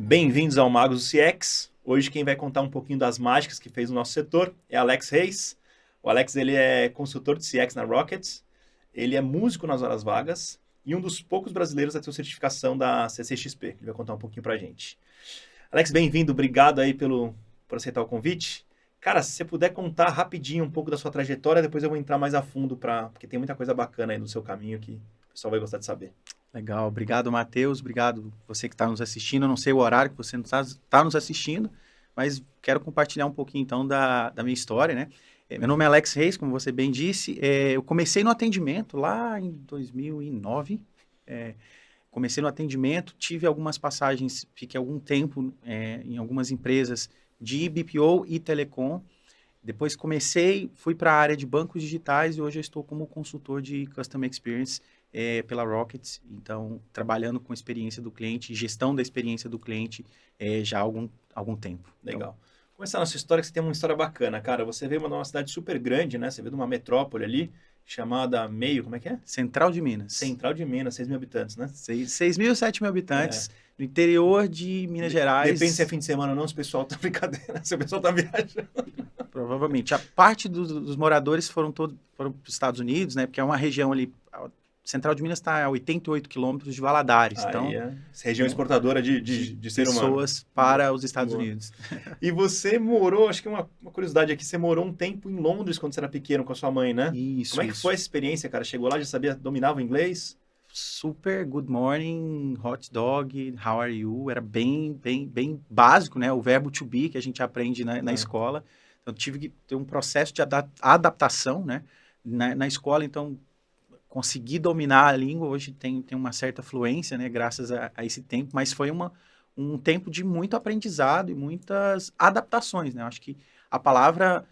Bem-vindos ao Magos do CX. Hoje quem vai contar um pouquinho das mágicas que fez o nosso setor é Alex Reis. O Alex ele é consultor de CX na Rockets, ele é músico nas horas vagas e um dos poucos brasileiros a ter certificação da CCXP. Ele vai contar um pouquinho pra gente. Alex, bem-vindo, obrigado aí por aceitar o convite. Cara, se você puder contar rapidinho um pouco da sua trajetória, depois eu vou entrar mais a fundo, porque tem muita coisa bacana aí no seu caminho que o pessoal vai gostar de saber. Legal, obrigado Matheus, obrigado você que está nos assistindo, eu não sei o horário que você está nos assistindo, mas quero compartilhar um pouquinho então da minha história, né? Meu nome é Alex Reis, como você bem disse, eu comecei no atendimento lá em 2009, comecei no atendimento, tive algumas passagens, fiquei algum tempo em algumas empresas de BPO e telecom, depois fui para a área de bancos digitais e hoje eu estou como consultor de Customer Experience pela Rockets, então trabalhando com experiência do cliente, gestão da experiência do cliente já há algum tempo. Legal. Começar a nossa história, que você tem uma história bacana, cara. Você veio de uma cidade super grande, né? Você veio de uma metrópole ali, chamada Meio, como é que é? Central de Minas. Central de Minas, 6 mil habitantes, né? 6 mil, 7 mil habitantes, no interior de Minas Gerais. Depende se é fim de semana ou não, se o pessoal tá brincadeira, se o pessoal tá viajando. Provavelmente. A parte dos moradores foram para os Estados Unidos, né? Porque é uma região ali... Central de Minas está a 88 quilômetros de Valadares. Então, região exportadora de ser humano. Pessoas para os Estados Unidos. E você morou, acho que uma curiosidade aqui, você morou um tempo em Londres quando você era pequeno com a sua mãe, né? Isso. Como é que foi essa experiência, cara? Chegou lá, já sabia, dominava o inglês? Super good morning, hot dog, how are you? Era bem básico, né? O verbo to be que a gente aprende na escola. Então, tive que ter um processo de adaptação, né? Na escola, então... Consegui dominar a língua, hoje tem uma certa fluência, né, graças a esse tempo, mas foi um tempo de muito aprendizado e muitas adaptações, né? Eu acho que a palavra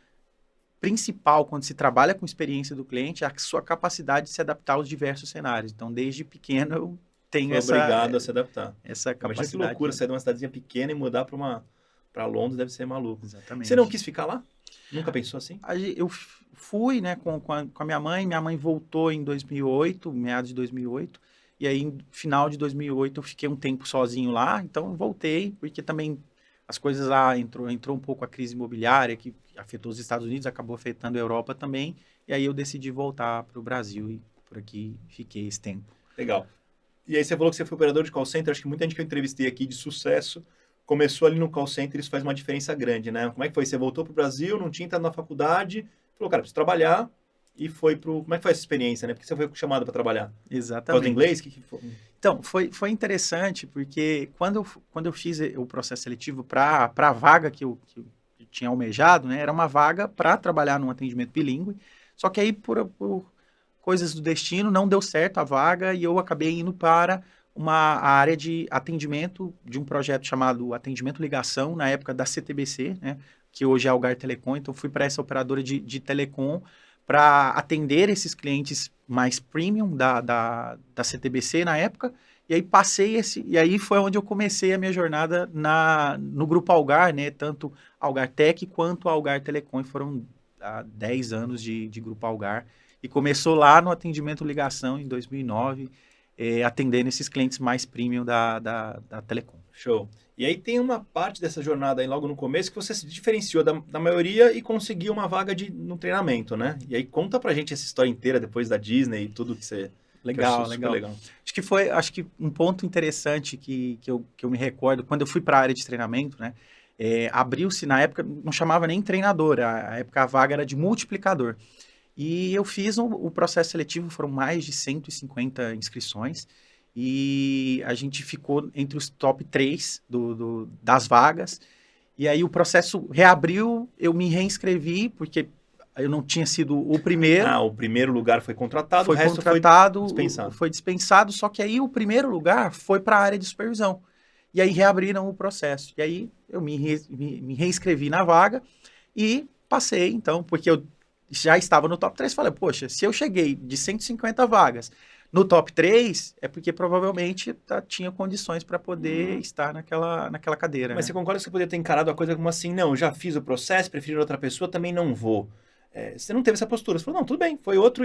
principal quando se trabalha com experiência do cliente é a sua capacidade de se adaptar aos diversos cenários. Então, desde pequeno eu tenho obrigado a se adaptar. Essa capacidade. Imagina que loucura, sair de uma cidadezinha pequena e mudar para Londres deve ser maluco. Exatamente. Você não quis ficar lá? Nunca pensou assim? Eu fui, né, com a minha mãe voltou em 2008, meados de 2008, e aí, no final de 2008, eu fiquei um tempo sozinho lá, então eu voltei, porque também as coisas lá, entrou um pouco a crise imobiliária, que afetou os Estados Unidos, acabou afetando a Europa também, e aí eu decidi voltar para o Brasil, e por aqui fiquei esse tempo. Legal. E aí você falou que você foi operador de call center, acho que muita gente que eu entrevistei aqui de sucesso, começou ali no call center, isso faz uma diferença grande, né? Como é que foi? Você voltou para o Brasil, não tinha entrado na faculdade, falou, cara, preciso trabalhar, e foi pro... Como é que foi essa experiência, né? Porque você foi chamado para trabalhar? Exatamente. Por causa do inglês? Que foi? Então, foi interessante, porque quando eu fiz o processo seletivo para a vaga que eu tinha almejado, né? Era uma vaga para trabalhar num atendimento bilíngue, só que aí, por coisas do destino, não deu certo a vaga, e eu acabei indo para a área de atendimento de um projeto chamado Atendimento Ligação, na época da CTBC, né, que hoje é a Algar Telecom. Então, fui para essa operadora de telecom para atender esses clientes mais premium da CTBC na época. E aí e aí foi onde eu comecei a minha jornada no Grupo Algar, né, tanto Algar Tech quanto Algar Telecom. Foram 10 anos de Grupo Algar. E começou lá no atendimento ligação em 2009, atendendo esses clientes mais premium da Telecom. Show. E aí tem uma parte dessa jornada aí logo no começo que você se diferenciou da maioria e conseguiu uma vaga no treinamento, né? E aí conta pra gente essa história inteira depois da Disney e tudo que você... Legal. Acho que um ponto interessante que eu me recordo, quando eu fui para a área de treinamento, né? Abriu-se, na época, não chamava nem treinador, a época a vaga era de multiplicador. E eu fiz o processo seletivo, foram mais de 150 inscrições, e a gente ficou entre os top 3 das vagas. E aí o processo reabriu, eu me reinscrevi, porque eu não tinha sido o primeiro. O primeiro lugar foi contratado, o resto foi dispensado. Foi dispensado, só que aí o primeiro lugar foi para a área de supervisão. E aí reabriram o processo. E aí eu me reinscrevi na vaga e passei, então, porque eu já estava no top 3, falei, poxa, se eu cheguei de 150 vagas no top 3, é porque provavelmente tinha condições para poder estar naquela cadeira. Mas né? Você concorda que você poderia ter encarado a coisa como assim, não, já fiz o processo, prefiro outra pessoa, também não vou. Você não teve essa postura, você falou, não, tudo bem, foi outro.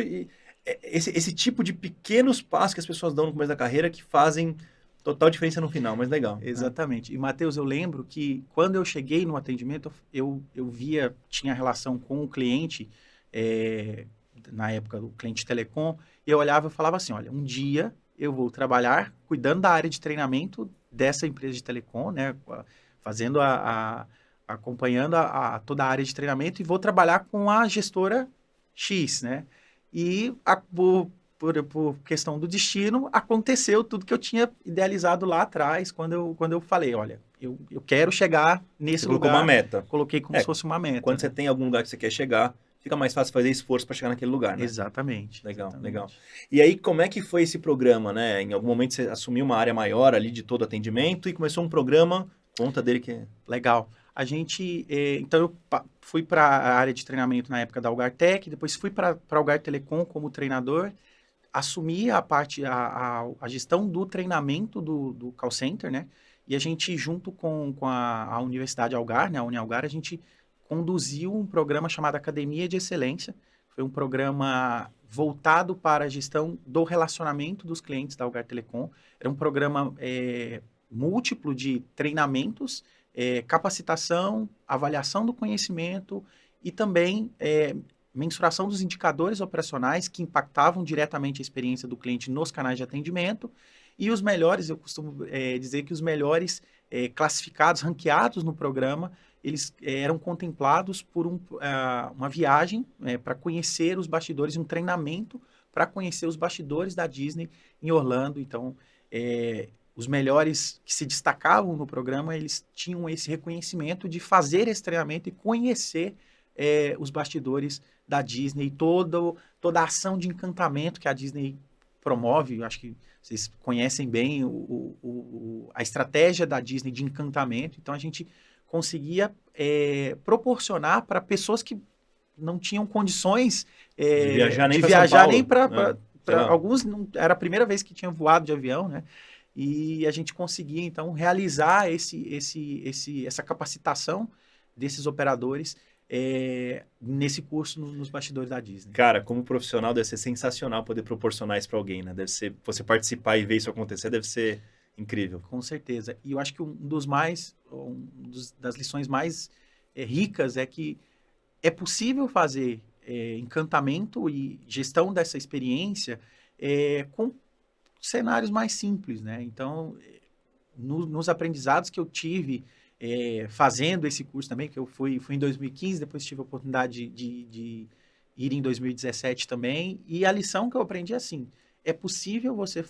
Esse tipo de pequenos passos que as pessoas dão no começo da carreira que fazem Total diferença no final, mas legal. Exatamente. E, Matheus, eu lembro que quando eu cheguei no atendimento, eu via, tinha relação com o cliente, na época do cliente telecom, e eu olhava e falava assim, olha, um dia eu vou trabalhar cuidando da área de treinamento dessa empresa de telecom, né, fazendo acompanhando toda a área de treinamento e vou trabalhar com a gestora X, né? E por questão do destino, aconteceu tudo que eu tinha idealizado lá atrás, quando eu falei, olha, eu quero chegar nesse lugar. Colocou uma meta. Coloquei como se fosse uma meta. Quando você tem algum lugar que você quer chegar, fica mais fácil fazer esforço para chegar naquele lugar, né? Exatamente. Legal, exatamente. legal. E aí, como é que foi esse programa, né? Em algum momento você assumiu uma área maior ali de todo atendimento e começou um programa, conta dele que... Legal. A gente, então eu fui para a área de treinamento na época da Algartec, depois fui para a Algar Telecom como treinador, assumi a gestão do treinamento do call center, né? E a gente, junto com a Universidade Algar, né? A Unialgar, a gente conduziu um programa chamado Academia de Excelência. Foi um programa voltado para a gestão do relacionamento dos clientes da Algar Telecom. Era um programa múltiplo de treinamentos, capacitação, avaliação do conhecimento e também mensuração dos indicadores operacionais que impactavam diretamente a experiência do cliente nos canais de atendimento. E os melhores, eu costumo dizer que os melhores classificados, ranqueados no programa, eles eram contemplados por uma viagem para conhecer os bastidores, um treinamento para conhecer os bastidores da Disney em Orlando. Então, os melhores que se destacavam no programa, eles tinham esse reconhecimento de fazer esse treinamento e conhecer os bastidores da Disney, toda a ação de encantamento que a Disney promove. Eu acho que vocês conhecem bem a estratégia da Disney de encantamento. Então, a gente conseguia proporcionar para pessoas que não tinham condições de viajar nem para alguns, não, era a primeira vez que tinham voado de avião, né? E a gente conseguia, então, realizar essa capacitação desses operadores nesse curso nos bastidores da Disney. Cara, como profissional, deve ser sensacional poder proporcionar isso para alguém, né? Deve ser, você participar e ver isso acontecer, deve ser incrível. Com certeza. E eu acho que das lições mais ricas é que é possível fazer encantamento e gestão dessa experiência com cenários mais simples, né? Então, nos aprendizados que eu tive fazendo esse curso também, que eu fui em 2015, depois tive a oportunidade de ir em 2017 também, e a lição que eu aprendi é assim, é possível você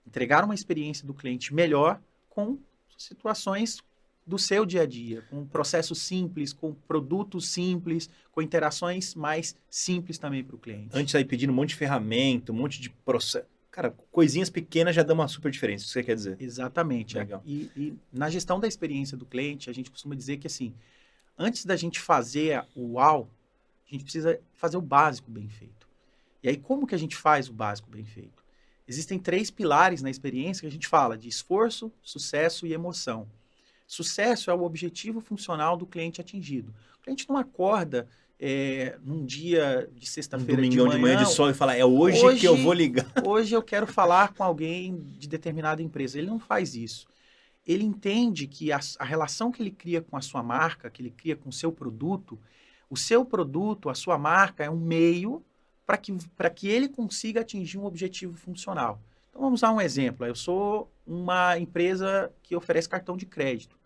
entregar uma experiência do cliente melhor com situações do seu dia a dia, com processos simples, com produtos simples, com interações mais simples também para o cliente. Antes aí pedindo um monte de ferramenta, um monte de processo. Cara, coisinhas pequenas já dão uma super diferença, isso que você quer dizer. Exatamente. Legal. E na gestão da experiência do cliente, a gente costuma dizer que, assim, antes da gente fazer o uau, a gente precisa fazer o básico bem feito. E aí, como que a gente faz o básico bem feito? Existem 3 pilares na experiência que a gente fala de esforço, sucesso e emoção. Sucesso é o objetivo funcional do cliente atingido. O cliente não acorda num dia de sexta-feira de manhã de sol e fala, é hoje que eu vou ligar. Hoje eu quero falar com alguém de determinada empresa. Ele não faz isso. Ele entende que a relação que ele cria com a sua marca, que ele cria com o seu produto, a sua marca é um meio para que ele consiga atingir um objetivo funcional. Então, vamos dar um exemplo. Eu sou uma empresa que oferece cartão de crédito.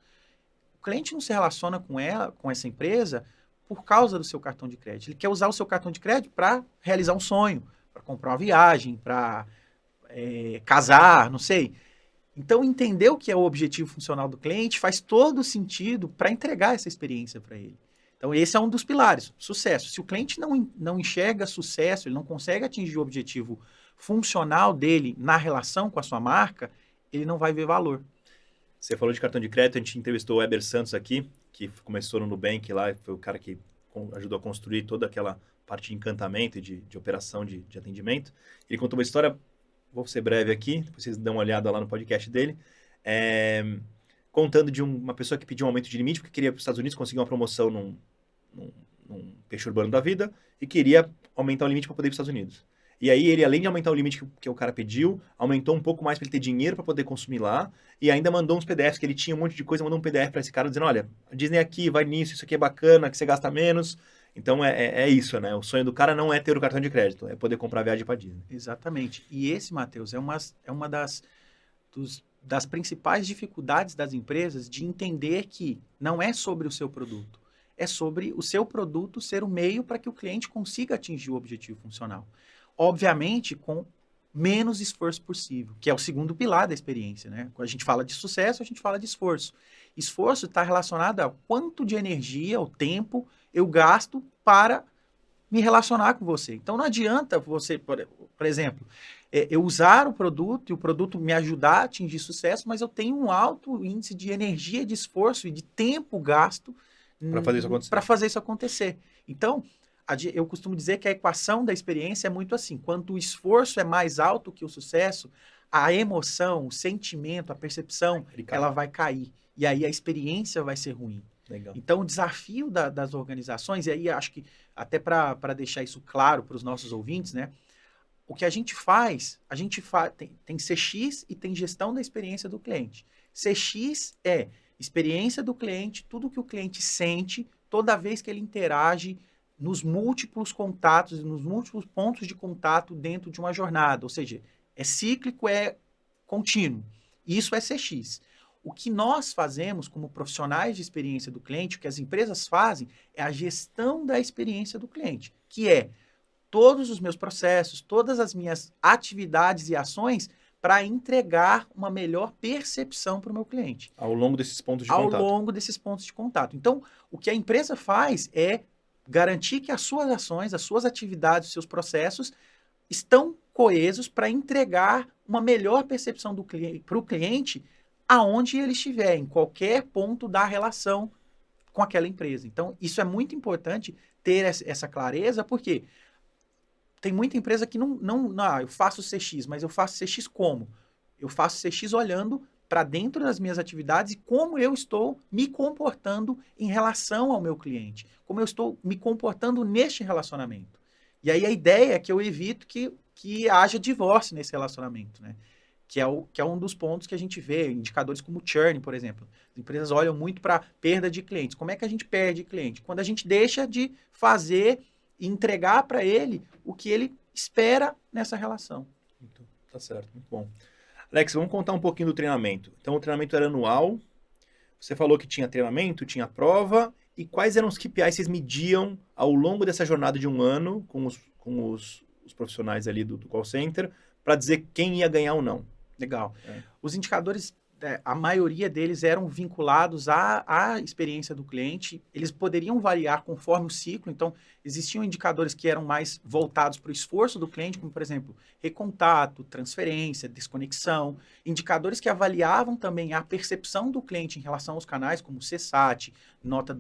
O cliente não se relaciona com essa empresa por causa do seu cartão de crédito. Ele quer usar o seu cartão de crédito para realizar um sonho, para comprar uma viagem, para casar, não sei. Então, entender o que é o objetivo funcional do cliente faz todo sentido para entregar essa experiência para ele. Então, esse é um dos pilares, sucesso. Se o cliente não enxerga sucesso, ele não consegue atingir o objetivo funcional dele na relação com a sua marca, ele não vai ver valor. Você falou de cartão de crédito, a gente entrevistou o Weber Santos aqui, que começou no Nubank lá, foi o cara que ajudou a construir toda aquela parte de encantamento e de operação de atendimento. Ele contou uma história, vou ser breve aqui, depois vocês dão uma olhada lá no podcast dele, contando de uma pessoa que pediu um aumento de limite, porque queria ir para os Estados Unidos, conseguir uma promoção num peixe urbano da vida, e queria aumentar o limite para poder ir para os Estados Unidos. E aí ele, além de aumentar o limite que o cara pediu, aumentou um pouco mais para ele ter dinheiro para poder consumir lá, e ainda mandou uns PDFs, que ele tinha um monte de coisa, mandou um PDF para esse cara dizendo, olha, a Disney aqui, vai nisso, isso aqui é bacana, que você gasta menos. Então é isso, né? O sonho do cara não é ter o cartão de crédito, é poder comprar viagem para Disney. Exatamente. E esse, Matheus, é uma das principais dificuldades das empresas de entender que não é sobre o seu produto, é sobre o seu produto ser o meio para que o cliente consiga atingir o objetivo funcional. Obviamente, com menos esforço possível, que é o segundo pilar da experiência, né? Quando a gente fala de sucesso, a gente fala de esforço. Esforço está relacionado a quanto de energia, o tempo, eu gasto para me relacionar com você. Então, não adianta você, por exemplo, eu usar o produto e o produto me ajudar a atingir sucesso, mas eu tenho um alto índice de energia, de esforço e de tempo gasto para fazer isso acontecer. Então, eu costumo dizer que a equação da experiência é muito assim. Quando o esforço é mais alto que o sucesso, a emoção, o sentimento, a percepção, ela vai cair. E aí a experiência vai ser ruim. Legal. Então, o desafio das organizações, e aí acho que até para deixar isso claro para os nossos ouvintes, né? O que a gente faz tem CX e tem gestão da experiência do cliente. CX é experiência do cliente, tudo que o cliente sente toda vez que ele interage nos múltiplos contatos, nos múltiplos pontos de contato dentro de uma jornada. Ou seja, é cíclico, é contínuo. Isso é CX. O que nós fazemos como profissionais de experiência do cliente, o que as empresas fazem, é a gestão da experiência do cliente, que é todos os meus processos, todas as minhas atividades e ações para entregar uma melhor percepção para o meu cliente. Ao longo desses pontos de contato. Ao longo desses pontos de contato. Então, o que a empresa faz é garantir que as suas ações, as suas atividades, os seus processos estão coesos para entregar uma melhor percepção para o cliente aonde ele estiver, em qualquer ponto da relação com aquela empresa. Então, isso é muito importante ter essa clareza, porque tem muita empresa que não, eu faço CX, mas eu faço CX como? Eu faço CX olhando para dentro das minhas atividades e como eu estou me comportando em relação ao meu cliente, como eu estou me comportando neste relacionamento. E aí a ideia é que eu evito que haja divórcio nesse relacionamento, né? Que é um dos pontos que a gente vê, indicadores como churn, por exemplo. As empresas olham muito para perda de clientes. Como é que a gente perde cliente? Quando a gente deixa de fazer e entregar para ele o que ele espera nessa relação. Tá certo, muito bom. Alex, vamos contar um pouquinho do treinamento. Então, o treinamento era anual. Você falou que tinha treinamento, tinha prova. E quais eram os KPIs que vocês mediam ao longo dessa jornada de um ano com os profissionais ali do call center para dizer quem ia ganhar ou não? Legal. Os indicadores, a maioria deles eram vinculados à experiência do cliente. Eles poderiam variar conforme o ciclo. Então, existiam indicadores que eram mais voltados para o esforço do cliente, como, por exemplo, recontato, transferência, desconexão. Indicadores que avaliavam também a percepção do cliente em relação aos canais, como CSAT, nota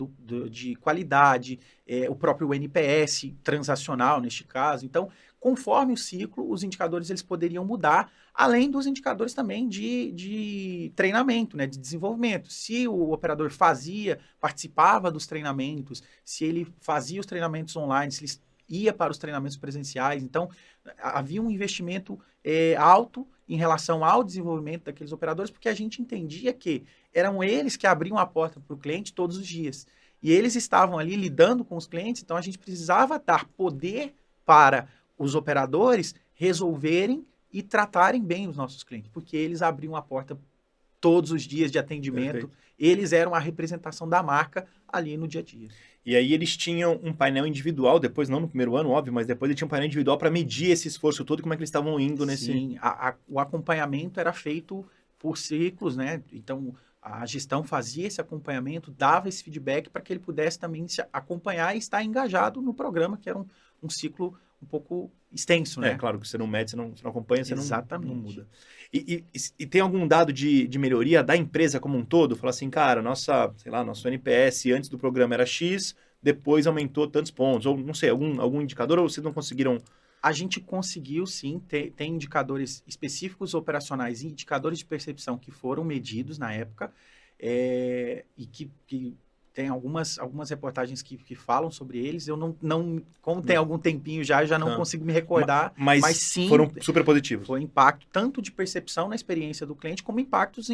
de qualidade, o próprio NPS transacional, neste caso. Então, conforme o ciclo, os indicadores eles poderiam mudar, além dos indicadores também de treinamento, né, de desenvolvimento. Se o operador participava dos treinamentos, se ele fazia os treinamentos online, se ele ia para os treinamentos presenciais. Então, havia um investimento alto em relação ao desenvolvimento daqueles operadores, porque a gente entendia que eram eles que abriam a porta para o cliente todos os dias. E eles estavam ali lidando com os clientes, então a gente precisava dar poder para os operadores resolverem e tratarem bem os nossos clientes, porque eles abriam a porta todos os dias de atendimento. Perfeito. Eles eram a representação da marca ali no dia a dia. E aí eles tinham um painel individual, depois não no primeiro ano, óbvio, mas depois eles tinham um painel individual para medir esse esforço todo e como é que eles estavam indo nesse... Sim, o acompanhamento era feito por ciclos, né? Então, a gestão fazia esse acompanhamento, dava esse feedback para que ele pudesse também se acompanhar e estar engajado no programa, que era um ciclo um pouco extenso, né? Claro, que você não mede, você não acompanha, você Exatamente. não muda. E tem algum dado de melhoria da empresa como um todo? Fala assim, cara, nosso NPS antes do programa era X, depois aumentou tantos pontos, ou não sei, algum indicador, ou vocês não conseguiram... A gente conseguiu, sim, tem indicadores específicos operacionais e indicadores de percepção que foram medidos na época, e que tem algumas reportagens que falam sobre eles. Eu não como tem algum tempinho já não consigo me recordar, mas sim, foram super positivos. Foi impacto tanto de percepção na experiência do cliente, como impactos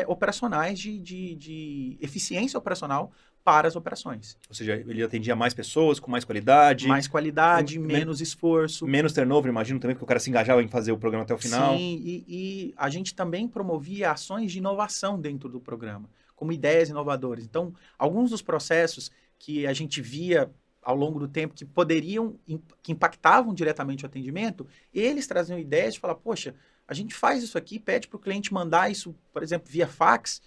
operacionais de eficiência operacional para as operações. Ou seja, ele atendia mais pessoas, com mais qualidade. Mais qualidade, menos esforço. Menos turnover, imagino também, porque o cara se engajava em fazer o programa até o final. Sim, e a gente também promovia ações de inovação dentro do programa, como ideias inovadoras. Então, alguns dos processos que a gente via ao longo do tempo que que impactavam diretamente o atendimento, eles traziam ideias de falar, poxa, a gente faz isso aqui, pede para o cliente mandar isso, por exemplo, via fax.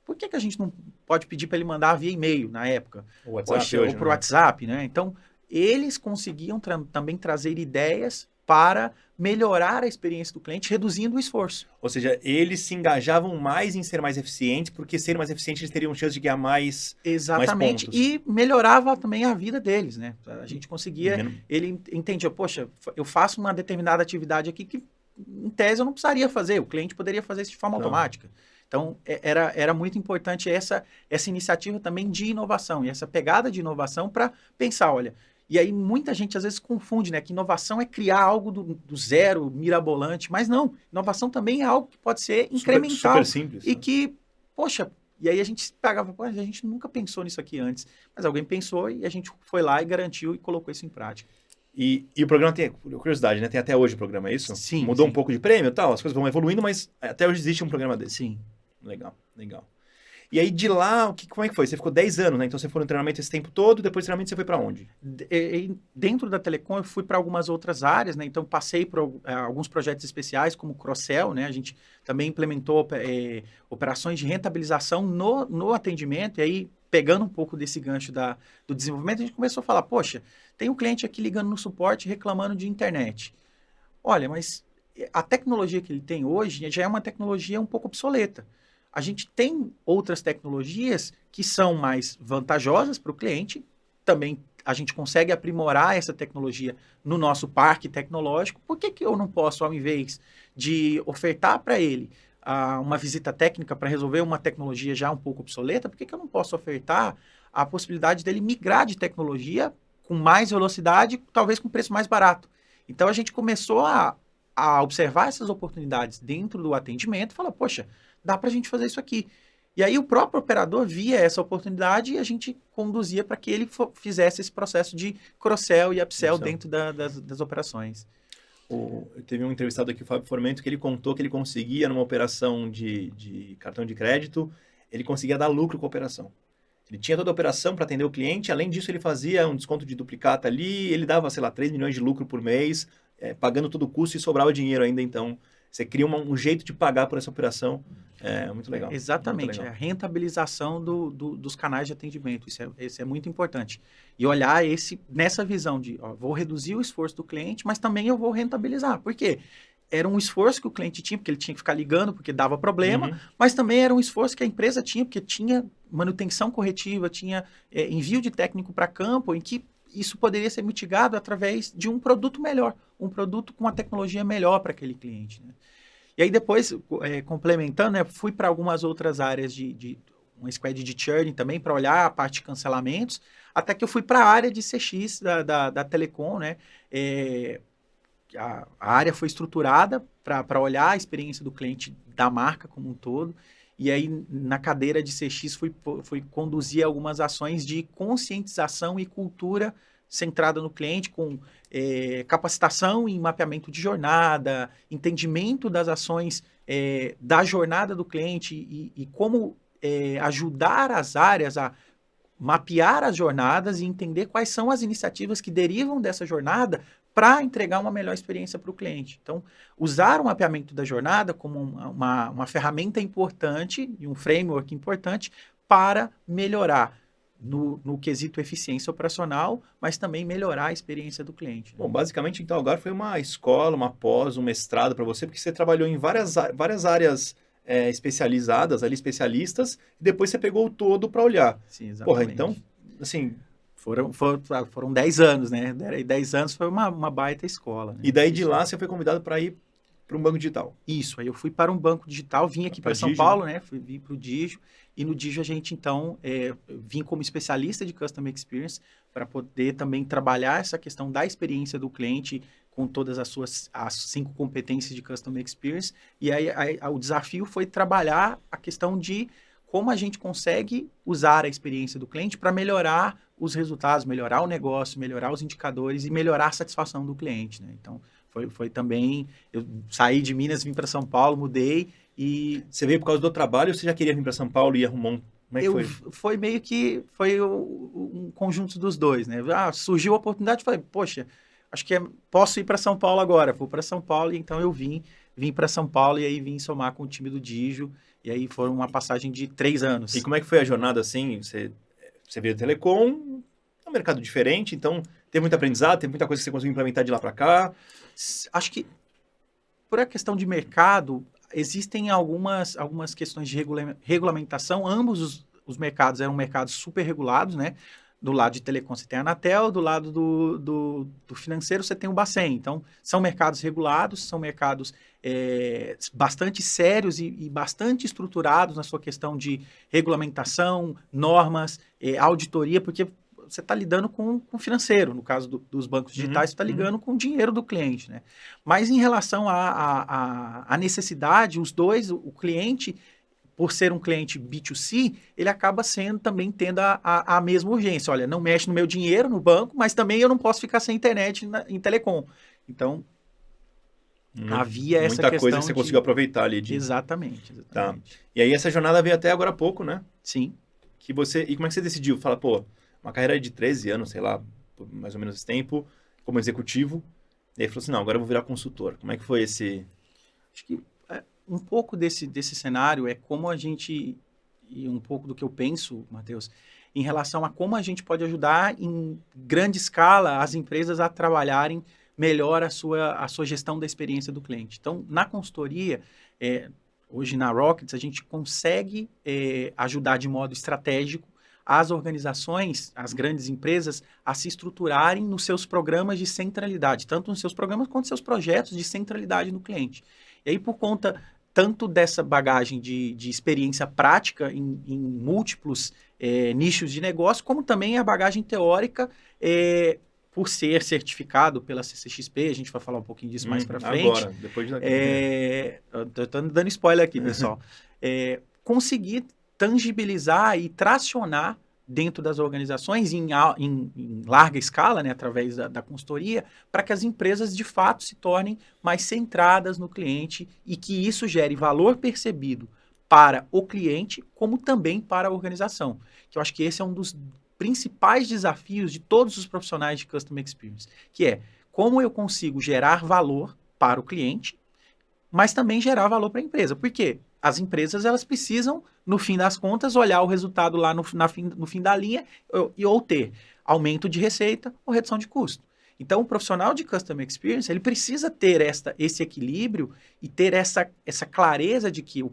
Por que a gente não pode pedir para ele mandar via e-mail na época? O WhatsApp Poxa, ou por WhatsApp, né? Então, eles conseguiam também trazer ideias para melhorar a experiência do cliente, reduzindo o esforço. Ou seja, eles se engajavam mais em ser mais eficientes, porque sendo mais eficientes eles teriam chance de ganhar mais Exatamente, mais pontos. E melhorava também a vida deles, né? A gente conseguia, ele entendia, poxa, eu faço uma determinada atividade aqui que, em tese, eu não precisaria fazer, o cliente poderia fazer isso de forma automática. Então, era muito importante essa iniciativa também de inovação, e essa pegada de inovação para pensar, olha, e aí muita gente às vezes confunde, né, que inovação é criar algo do zero, mirabolante, mas não, inovação também é algo que pode ser incremental. Super simples. E que, poxa, e aí a gente pegava, a gente nunca pensou nisso aqui antes, mas alguém pensou e a gente foi lá e garantiu e colocou isso em prática. E o programa tem, curiosidade, né? Tem até hoje o programa, é isso? Sim. Mudou sim. um pouco de prêmio e tal, as coisas vão evoluindo, mas até hoje existe um programa desse. Sim. Legal. E aí, de lá, como é que foi? Você ficou 10 anos, né? Então, você foi no treinamento esse tempo todo, depois do treinamento você foi para onde? Dentro da Telecom, eu fui para algumas outras áreas, né? Então, passei por alguns projetos especiais, como o Cross-Sell, né? A gente também implementou operações de rentabilização no atendimento, e aí, pegando um pouco desse gancho do desenvolvimento, a gente começou a falar, poxa, tem um cliente aqui ligando no suporte reclamando de internet. Olha, mas a tecnologia que ele tem hoje já é uma tecnologia um pouco obsoleta. A gente tem outras tecnologias que são mais vantajosas para o cliente. Também a gente consegue aprimorar essa tecnologia no nosso parque tecnológico. Por que eu não posso, ao invés de ofertar para ele uma visita técnica para resolver uma tecnologia já um pouco obsoleta, por que eu não posso ofertar a possibilidade dele migrar de tecnologia com mais velocidade, talvez com preço mais barato? Então, a gente começou a observar essas oportunidades dentro do atendimento e falar, poxa, dá para a gente fazer isso aqui. E aí o próprio operador via essa oportunidade e a gente conduzia para que ele fizesse esse processo de cross-sell e upsell dentro das operações. Teve um entrevistado aqui, o Fábio Formento, que ele contou que ele conseguia, numa operação de cartão de crédito, ele conseguia dar lucro com a operação. Ele tinha toda a operação para atender o cliente, além disso ele fazia um desconto de duplicata ali, ele dava, 3 milhões de lucro por mês, pagando todo o custo e sobrava dinheiro ainda, então você cria um jeito de pagar por essa operação, muito legal. Exatamente, muito legal. A rentabilização dos canais de atendimento, isso é muito importante. E olhar nessa visão de, vou reduzir o esforço do cliente, mas também eu vou rentabilizar. Por quê? Era um esforço que o cliente tinha, porque ele tinha que ficar ligando, porque dava problema, mas também era um esforço que a empresa tinha, porque tinha manutenção corretiva, tinha envio de técnico para campo, em que isso poderia ser mitigado através de um produto melhor, um produto com uma tecnologia melhor para aquele cliente, né? E aí depois, complementando, né, fui para algumas outras áreas de um squad de churn também, para olhar a parte de cancelamentos, até que eu fui para a área de CX da Telecom, né? A área foi estruturada para olhar a experiência do cliente da marca como um todo, e aí na cadeira de CX fui conduzir algumas ações de conscientização e cultura centrada no cliente, com capacitação em mapeamento de jornada, entendimento das ações da jornada do cliente e como ajudar as áreas a mapear as jornadas e entender quais são as iniciativas que derivam dessa jornada para entregar uma melhor experiência para o cliente. Então, usar o mapeamento da jornada como uma ferramenta importante e um framework importante para melhorar no quesito eficiência operacional, mas também melhorar a experiência do cliente. Bom, basicamente, então, agora foi uma escola, uma pós, um mestrado para você, porque você trabalhou em várias áreas especializadas, ali, especialistas, e depois você pegou o todo para olhar. Sim, exatamente. Porra, então, assim... Foram 10 anos, né? 10 anos foi uma baita escola. Né? E daí de lá você foi convidado para ir para um banco digital. Isso, aí eu fui para um banco digital, vim aqui para São Digio, Paulo, né? Vim para o Digio, e no Digio a gente, então, vim como especialista de Customer Experience para poder também trabalhar essa questão da experiência do cliente com todas as 5 competências de Customer Experience, e aí o desafio foi trabalhar a questão de como a gente consegue usar a experiência do cliente para melhorar os resultados, melhorar o negócio, melhorar os indicadores e melhorar a satisfação do cliente, né? Então, foi também, eu saí de Minas, vim para São Paulo, mudei e... Você veio por causa do trabalho ou você já queria vir para São Paulo e arrumou um... Como é que foi? Foi meio que, um conjunto dos dois, né? Surgiu a oportunidade, falei, poxa, acho que posso ir para São Paulo agora. Vou para São Paulo, e então eu vim para São Paulo e aí vim somar com o time do Digio, e aí foi uma passagem de 3 anos. E como é que foi a jornada assim? Você veio do Telecom, é um mercado diferente, então teve muito aprendizado, teve muita coisa que você conseguiu implementar de lá para cá. Acho que, por a questão de mercado, existem algumas questões de regulamentação. Ambos os mercados eram mercados super regulados, né? Do lado de telecom você tem a Anatel, do lado do financeiro você tem o Bacen. Então, são mercados regulados, são mercados bastante sérios e bastante estruturados na sua questão de regulamentação, normas, auditoria, porque você está lidando com o financeiro. No caso dos bancos digitais, você está lidando com o dinheiro do cliente, né? Mas em relação à necessidade, os dois, o cliente, por ser um cliente B2C, ele acaba também tendo a mesma urgência. Olha, não mexe no meu dinheiro no banco, mas também eu não posso ficar sem internet em telecom. Então, havia essa questão. Muita coisa que você conseguiu aproveitar ali. Exatamente. Tá. E aí essa jornada veio até agora há pouco, né? Sim. E como é que você decidiu? Fala, pô, uma carreira de 13 anos, sei lá, mais ou menos esse tempo, como executivo. E aí falou assim, não, agora eu vou virar consultor. Como é que foi esse... Acho que um pouco desse cenário é como a gente, e um pouco do que eu penso, Matheus, em relação a como a gente pode ajudar em grande escala as empresas a trabalharem melhor a sua gestão da experiência do cliente. Então, na consultoria, hoje na Rockets, a gente consegue ajudar de modo estratégico as organizações, as grandes empresas, a se estruturarem nos seus programas de centralidade, tanto nos seus programas quanto nos seus projetos de centralidade no cliente. E aí, por conta tanto dessa bagagem de experiência prática em múltiplos nichos de negócio, como também a bagagem teórica, por ser certificado pela CCXP, a gente vai falar um pouquinho disso mais para frente. Agora, depois da... Estou dando spoiler aqui, pessoal. Conseguir tangibilizar e tracionar dentro das organizações em larga escala, né, através da consultoria, para que as empresas de fato se tornem mais centradas no cliente e que isso gere valor percebido para o cliente, como também para a organização. Que eu acho que esse é um dos principais desafios de todos os profissionais de Customer Experience, que é como eu consigo gerar valor para o cliente, mas também gerar valor para a empresa. Por quê? As empresas, elas precisam, no fim das contas, olhar o resultado lá no fim da linha ou ter aumento de receita ou redução de custo. Então, o profissional de Customer Experience, ele precisa ter esse equilíbrio e ter essa clareza de que o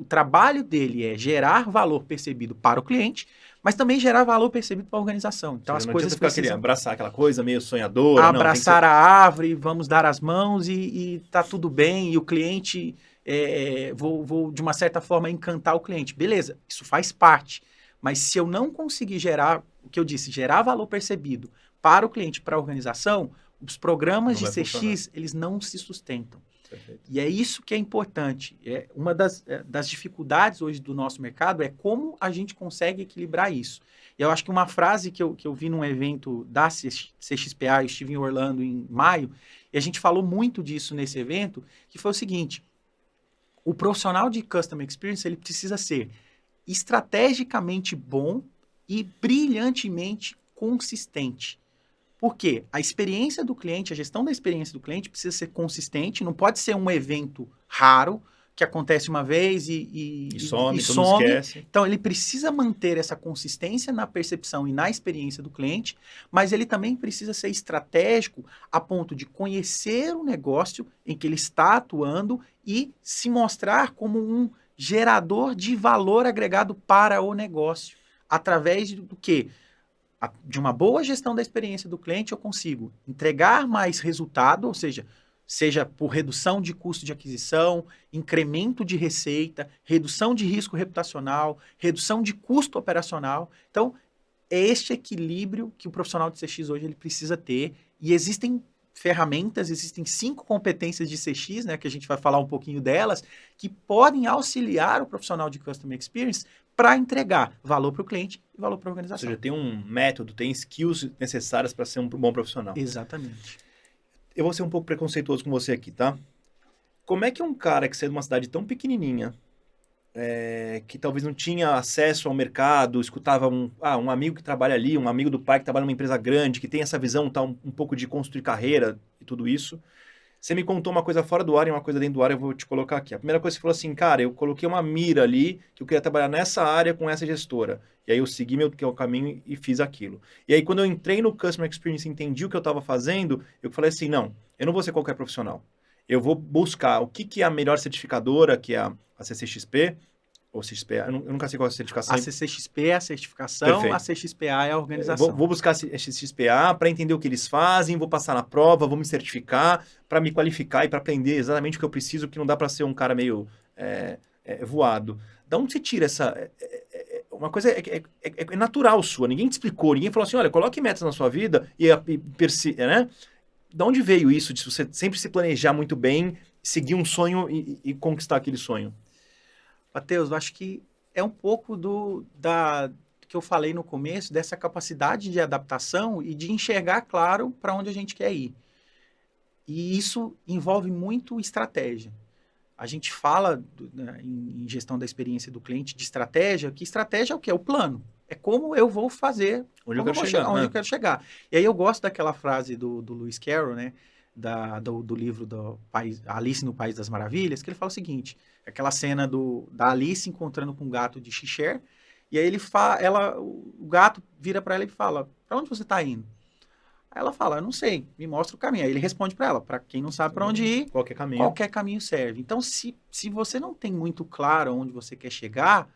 trabalho dele é gerar valor percebido para o cliente, mas também gerar valor percebido para a organização. Então, as coisas precisam... abraçar aquela coisa meio sonhadora. Abraçar a árvore, vamos dar as mãos e tá tudo bem, e o cliente... vou, de uma certa forma, encantar o cliente. Beleza, isso faz parte. Mas se eu não conseguir gerar, o que eu disse, gerar valor percebido para o cliente, para a organização, os programas de CX, eles não se sustentam. Perfeito. E é isso que é importante. Uma das dificuldades hoje do nosso mercado é como a gente consegue equilibrar isso. E eu acho que uma frase que eu vi num evento da CXPA, eu estive em Orlando em maio, e a gente falou muito disso nesse evento, que foi o seguinte: o profissional de Customer Experience, ele precisa ser estrategicamente bom e brilhantemente consistente. Por quê? A experiência do cliente, a gestão da experiência do cliente precisa ser consistente, não pode ser um evento raro, que acontece uma vez e some. Esquece. Então, ele precisa manter essa consistência na percepção e na experiência do cliente, mas ele também precisa ser estratégico a ponto de conhecer o negócio em que ele está atuando e se mostrar como um gerador de valor agregado para o negócio. Através do quê? De uma boa gestão da experiência do cliente, eu consigo entregar mais resultado, ou seja, seja por redução de custo de aquisição, incremento de receita, redução de risco reputacional, redução de custo operacional. Então, é este equilíbrio que o profissional de CX hoje ele precisa ter, e existem ferramentas, existem 5 competências de CX, né, que a gente vai falar um pouquinho delas, que podem auxiliar o profissional de Customer Experience para entregar valor para o cliente e valor para a Ou organização. seja, tem um método, tem skills necessárias para ser um bom profissional. Exatamente. Eu vou ser um pouco preconceituoso com você aqui, tá? Como é que um cara que saiu de uma cidade tão pequenininha, que talvez não tinha acesso ao mercado, escutava um amigo que trabalha ali, um amigo do pai que trabalha numa empresa grande, que tem essa visão um pouco de construir carreira e tudo isso. Você me contou uma coisa fora do ar e uma coisa dentro do ar, eu vou te colocar aqui. A primeira coisa que você falou assim, cara, eu coloquei uma mira ali, que eu queria trabalhar nessa área com essa gestora. E aí eu segui meu caminho e fiz aquilo. E aí quando eu entrei no Customer Experience e entendi o que eu estava fazendo, eu falei assim, não, eu não vou ser qualquer profissional. Eu vou buscar o que é a melhor certificadora, que é a CCXP, ou CXP, eu nunca sei qual é a certificação. A CCXP é a certificação, Perfeito. a CXPA é a organização. Vou buscar a CXPA para entender o que eles fazem, vou passar na prova, vou me certificar para me qualificar e para aprender exatamente o que eu preciso, que não dá para ser um cara meio voado. Da onde você tira essa... uma coisa é natural sua, ninguém te explicou, ninguém falou assim, olha, coloque metas na sua vida né? Da onde veio isso, de você sempre se planejar muito bem, seguir um sonho e conquistar aquele sonho? Matheus, eu acho que é um pouco do que eu falei no começo, dessa capacidade de adaptação e de enxergar claro para onde a gente quer ir. E isso envolve muito estratégia. A gente fala em gestão da experiência do cliente de estratégia, que estratégia é o quê? É o plano. É como eu vou fazer, onde eu quero chegar. E aí eu gosto daquela frase do Lewis Carroll, né? Do livro Alice no País das Maravilhas, que ele fala o seguinte, aquela cena da Alice encontrando com um gato de Cheshire, e aí o gato vira para ela e fala, para onde você está indo? Aí ela fala, não sei, me mostra o caminho. Aí ele responde para ela, para quem não sabe para onde ir, qualquer caminho serve. Então, se você não tem muito claro onde você quer chegar,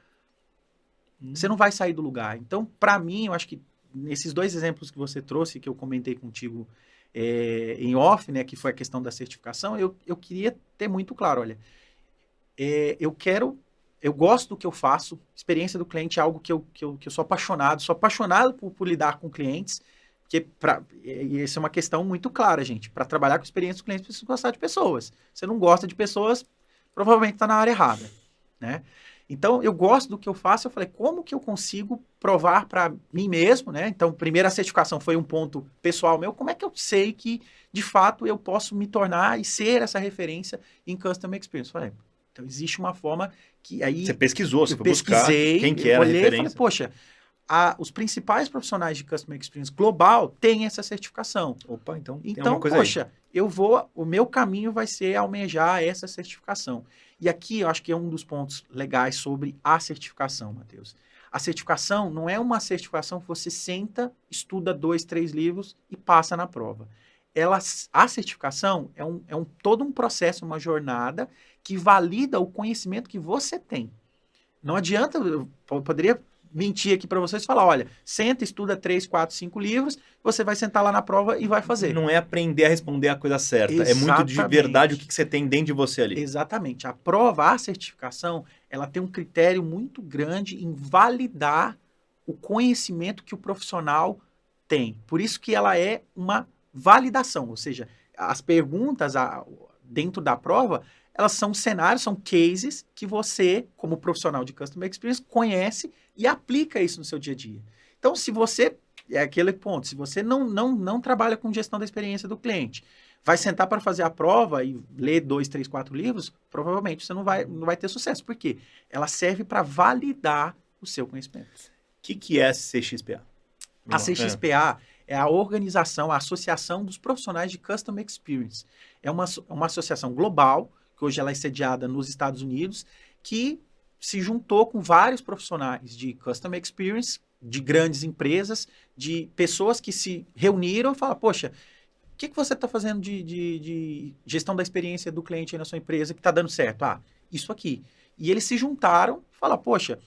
você não vai sair do lugar. Então, para mim, eu acho que nesses 2 exemplos que você trouxe, que eu comentei contigo em off, né, que foi a questão da certificação, eu queria ter muito claro, olha, eu gosto do que eu faço, experiência do cliente é algo que eu sou apaixonado por lidar com clientes, porque isso é uma questão muito clara, gente, para trabalhar com experiência do cliente, precisa gostar de pessoas. Você não gosta de pessoas, provavelmente está na área errada, né? Então, eu gosto do que eu faço, eu falei, como que eu consigo provar para mim mesmo, né? Então, primeiro a certificação foi um ponto pessoal meu, como é que eu sei que, de fato, eu posso me tornar e ser essa referência em Customer Experience? Falei, então, existe uma forma que aí... Você pesquisou, você foi buscar quem que era a referência. Falei, poxa, os principais profissionais de Customer Experience global têm essa certificação. Opa, então tem então alguma coisa poxa, aí. O meu caminho vai ser almejar essa certificação. E aqui eu acho que é um dos pontos legais sobre a certificação, Matheus. A certificação não é uma certificação que você senta, estuda 2, 3 livros e passa na prova. A certificação é todo um processo, uma jornada que valida o conhecimento que você tem. Não adianta, eu poderia mentir aqui para vocês e falar, olha, senta, estuda 3, 4, 5 livros, você vai sentar lá na prova e vai fazer. Não é aprender a responder a coisa certa, Exatamente. É muito de verdade o que você tem dentro de você ali. Exatamente. A prova, a certificação, ela tem um critério muito grande em validar o conhecimento que o profissional tem. Por isso que ela é uma validação, ou seja, as perguntas dentro da prova, elas são cenários, são cases que você, como profissional de Customer Experience, conhece e aplica isso no seu dia a dia. Então, se você, é aquele ponto, se você não trabalha com gestão da experiência do cliente, vai sentar para fazer a prova e ler 2, 3, 4 livros, provavelmente você não vai ter sucesso. Por quê? Ela serve para validar o seu conhecimento. O que é a CXPA? A CXPA é a organização, a associação dos profissionais de Customer Experience. É uma associação global, que hoje ela é sediada nos Estados Unidos, que se juntou com vários profissionais de Customer Experience, de grandes empresas, de pessoas que se reuniram e falaram, poxa, o que você está fazendo de gestão da experiência do cliente aí na sua empresa que está dando certo? Isso aqui. E eles se juntaram e falaram, poxa,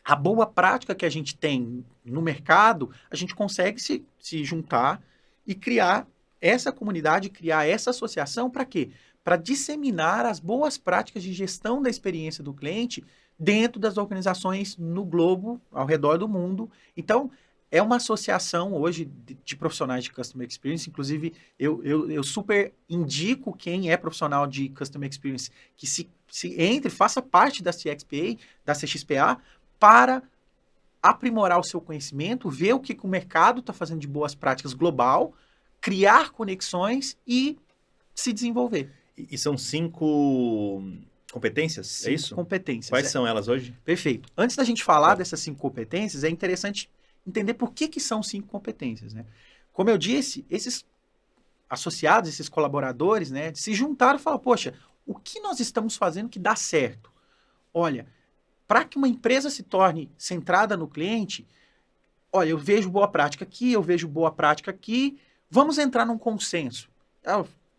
a boa prática que a gente tem no mercado, a gente consegue se juntar e criar essa comunidade, criar essa associação para quê? Para disseminar as boas práticas de gestão da experiência do cliente dentro das organizações no globo, ao redor do mundo. Então, é uma associação hoje de profissionais de Customer Experience. Inclusive, eu super indico quem é profissional de Customer Experience que se entre, faça parte da CXPA, da CXPA, para aprimorar o seu conhecimento, ver o que o mercado está fazendo de boas práticas global, criar conexões e se desenvolver. E são 5 competências, é isso? Competências. Quais são elas hoje? Perfeito. Antes da gente falar dessas 5 competências, é interessante entender por que são 5 competências, né? Como eu disse, esses associados, esses colaboradores, né, se juntaram e falaram, poxa, o que nós estamos fazendo que dá certo? Olha, para que uma empresa se torne centrada no cliente, olha, eu vejo boa prática aqui, eu vejo boa prática aqui, vamos entrar num consenso.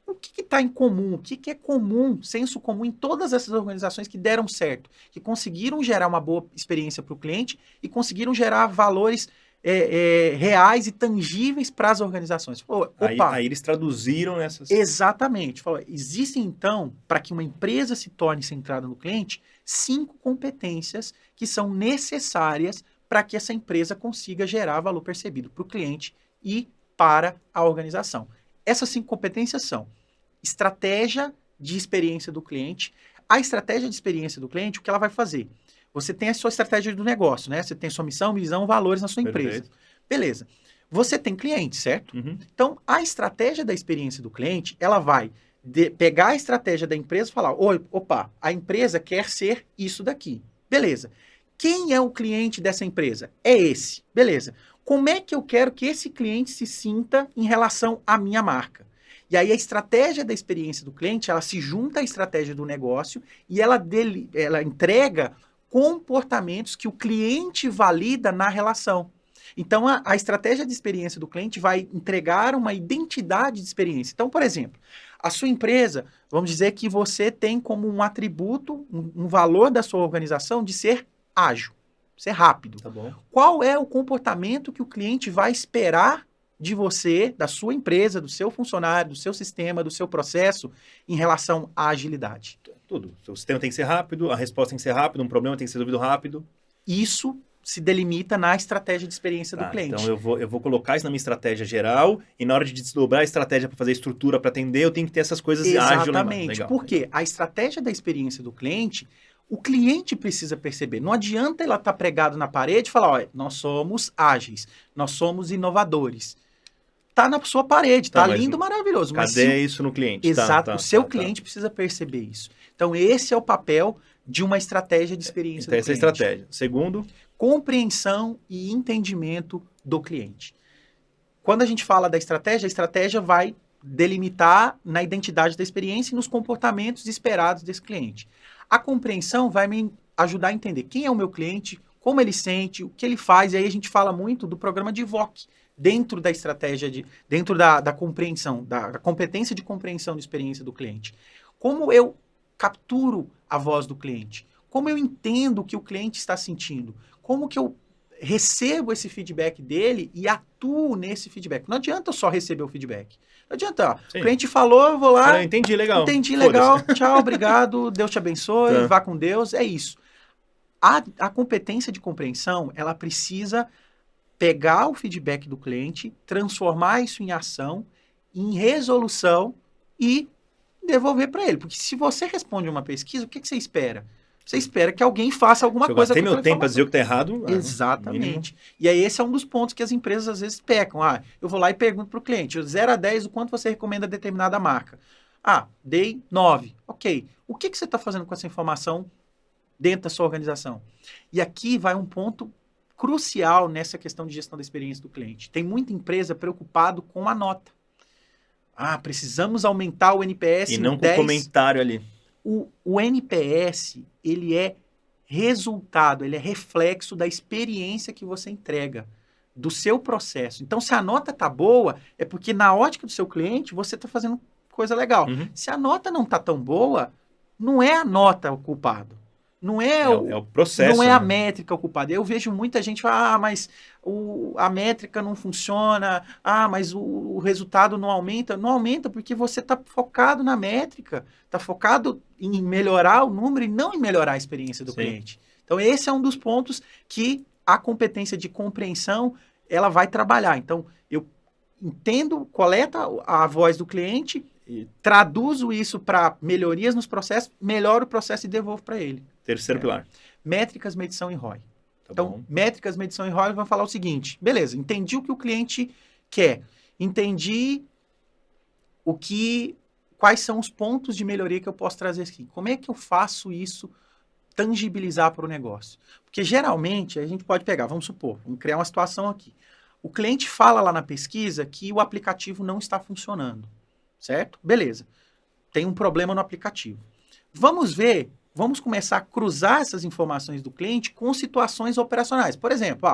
O que está em comum? O que é comum, senso comum em todas essas organizações que deram certo, que conseguiram gerar uma boa experiência para o cliente e conseguiram gerar valores reais e tangíveis para as organizações. Falou, aí eles traduziram essas... Exatamente. Falou, existem, então, para que uma empresa se torne centrada no cliente, 5 competências que são necessárias para que essa empresa consiga gerar valor percebido para o cliente e para a organização. Essas 5 competências são estratégia de experiência do cliente. A estratégia de experiência do cliente, o que ela vai fazer? Você tem a sua estratégia do negócio, né? Você tem sua missão, visão, valores na sua empresa. Beleza. Você tem cliente, certo? Uhum. Então, a estratégia da experiência do cliente, ela vai pegar a estratégia da empresa e falar, opa, a empresa quer ser isso daqui. Beleza. Quem é o cliente dessa empresa? É esse. Beleza. Como é que eu quero que esse cliente se sinta em relação à minha marca? E aí a estratégia da experiência do cliente, ela se junta à estratégia do negócio e ela entrega comportamentos que o cliente valida na relação. Então, a estratégia de experiência do cliente vai entregar uma identidade de experiência. Então, por exemplo, a sua empresa, vamos dizer que você tem como um atributo, um valor da sua organização de ser ágil, ser rápido. Tá bom. Qual é o comportamento que o cliente vai esperar de você, da sua empresa, do seu funcionário, do seu sistema, do seu processo em relação à agilidade? Tudo. O sistema tem que ser rápido, a resposta tem que ser rápida, um problema tem que ser resolvido rápido. Isso se delimita na estratégia de experiência do cliente. Então eu vou colocar isso na minha estratégia geral e na hora de desdobrar a estratégia para fazer a estrutura para atender, eu tenho que ter essas coisas ágeis. Exatamente. Por quê? A estratégia da experiência do cliente, o cliente precisa perceber. Não adianta ela estar pregado na parede e falar, olha, nós somos ágeis, nós somos inovadores. Tá na sua parede, tá lindo, maravilhoso. Cadê isso no cliente? Exato, o seu cliente precisa perceber isso. Então, esse é o papel de uma estratégia de experiência do cliente. Essa é a estratégia. Segundo, compreensão e entendimento do cliente. Quando a gente fala da estratégia, a estratégia vai delimitar na identidade da experiência e nos comportamentos esperados desse cliente. A compreensão vai me ajudar a entender quem é o meu cliente, como ele sente, o que ele faz, e aí a gente fala muito do programa de VOC, dentro da estratégia, dentro da compreensão, da competência de compreensão de experiência do cliente. Como eu capturo a voz do cliente? Como eu entendo o que o cliente está sentindo? Como que eu recebo esse feedback dele e atuo nesse feedback? Não adianta eu só receber o feedback. Não adianta, o cliente falou, eu vou lá... entendi, legal. Entendi, legal, tchau, obrigado, Deus te abençoe, vá com Deus, é isso. A competência de compreensão, ela precisa pegar o feedback do cliente, transformar isso em ação, em resolução e devolver para ele. Porque se você responde uma pesquisa, o que você espera? Você espera que alguém faça alguma coisa com a informação. Eu gastei meu tempo para dizer o que está errado. Exatamente. E aí esse é um dos pontos que as empresas às vezes pecam. Eu vou lá e pergunto para o cliente, 0 a 10, o quanto você recomenda determinada marca? Dei 9. Ok. O que você está fazendo com essa informação dentro da sua organização? E aqui vai um ponto crucial nessa questão de gestão da experiência do cliente. Tem muita empresa preocupado com a nota. Precisamos aumentar o NPS e não com o comentário ali. O NPS, ele é resultado, ele é reflexo da experiência que você entrega, do seu processo. Então, se a nota tá boa, é porque na ótica do seu cliente, você está fazendo coisa legal. Se a nota não tá tão boa, não é a nota o culpado. não é, É o processo. não é a né? métrica ocupada. Eu vejo muita gente falar, mas a métrica não funciona, mas o resultado não aumenta. Não aumenta porque você está focado na métrica, está focado em melhorar o número e não em melhorar a experiência do Sim. cliente. Então, esse é um dos pontos que a competência de compreensão ela vai trabalhar. Então, eu entendo, coleta a voz do cliente, traduzo isso para melhorias nos processos, melhoro o processo e devolvo para ele. Terceiro pilar. Métricas, medição e ROI. Tá Então, bom. métricas, medição e ROI vão falar o seguinte, beleza, entendi o que o cliente quer, entendi quais são os pontos de melhoria que eu posso trazer aqui. Como é que eu faço isso tangibilizar para o negócio? Porque geralmente a gente pode pegar, vamos supor, vamos criar uma situação aqui. O cliente fala lá na pesquisa que o aplicativo não está funcionando, certo? Beleza. Tem um problema no aplicativo. Vamos começar a cruzar essas informações do cliente com situações operacionais. Por exemplo,